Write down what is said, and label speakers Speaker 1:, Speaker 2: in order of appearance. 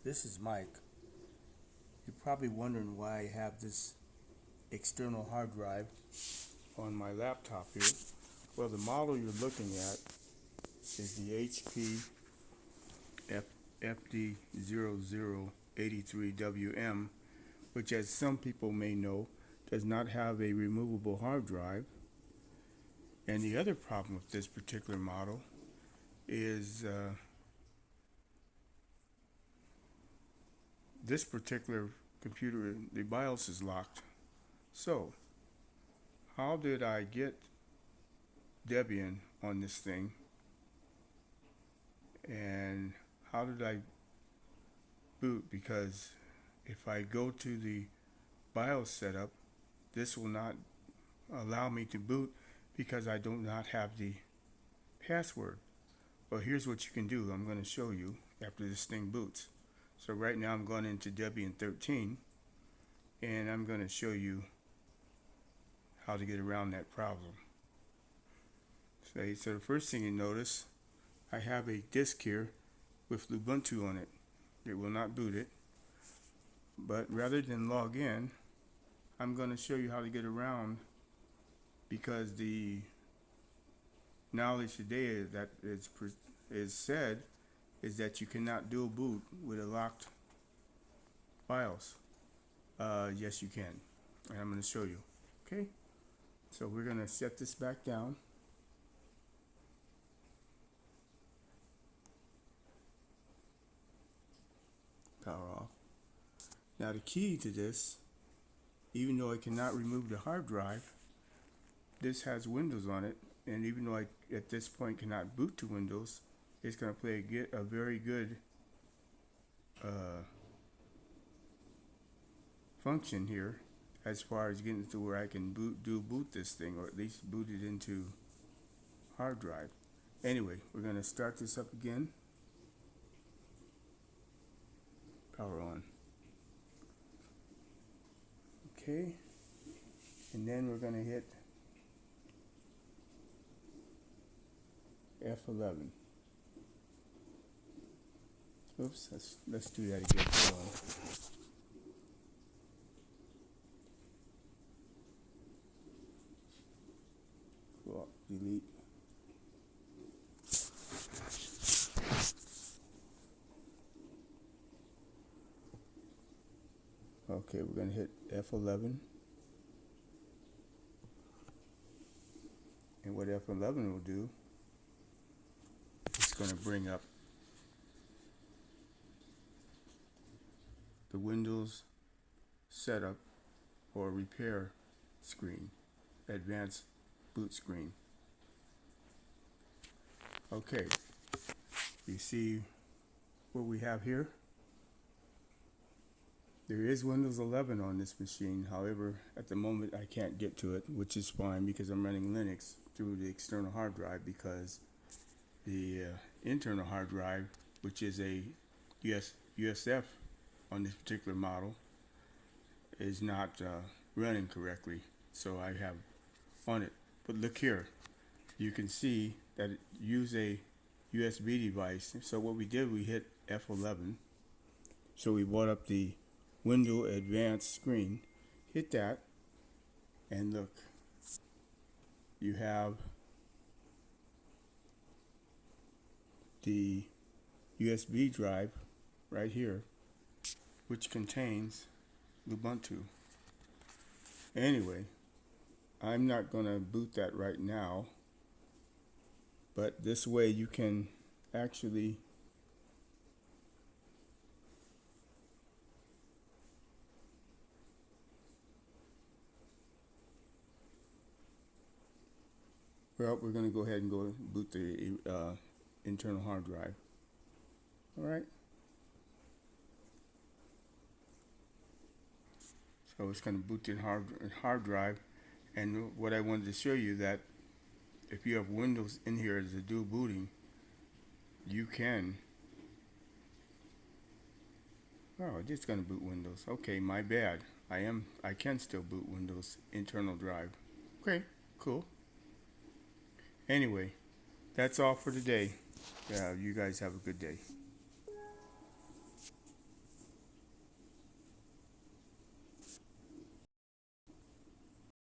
Speaker 1: This is Mike. You're probably wondering why I have this external hard drive on my laptop here. Well, the model you're looking at is the HP FD0083WM, which, as some people may know, does not have a removable hard drive. And the other problem with this particular model is this particular computer, the BIOS is locked. So, how did I get Debian on this thing? And how did I boot? Because if I go to the BIOS setup, this will not allow me to boot because I do not have the password. Well, here's what you can do. I'm going to show you after this thing boots. So right now I'm going into Debian 13 and I'm going to show you how to get around that problem. So the first thing you notice, I have a disk here with Ubuntu on it. It will not boot it. But rather than log in, I'm going to show you how to get around, because the knowledge today that is said is that you cannot dual boot with a locked BIOS. Yes, you can, and I'm going to show you. Okay, so we're going to set this back down. Power off. Now the key to this, even though I cannot remove the hard drive, this has Windows on it, and even though I at this point cannot boot to Windows, it's going to play a very good function here as far as getting to where I can boot this thing, or at least boot it into hard drive. Anyway, we're going to start this up again. Power on. Okay, and then we're going to hit F11. Oops, let's do that again. Hold on. Cool. Delete. Okay, we're going to hit F11. And what F11 will do, it's going to bring up the Windows setup or repair screen, advanced boot screen. Okay, you see what we have here? There is Windows 11 on this machine. However, at the moment I can't get to it, which is fine because I'm running Linux through the external hard drive, because the internal hard drive, which is a USF on this particular model, is not running correctly. So I have on it. But look here, you can see that it uses a USB device. So what we did, we hit F11. So we brought up the Windows Advanced screen, hit that, and look, you have the USB drive right here, which contains Ubuntu. Anyway, I'm not going to boot that right now, but this way you can actually we're going to go ahead and go boot the internal hard drive. All right. So it's going to boot the hard drive. And what I wanted to show you, that if you have Windows in here as a dual booting, you can. Oh, it's just going to boot Windows. Okay, my bad. I can still boot Windows internal drive. Okay, cool. Anyway, that's all for today. You guys have a good day.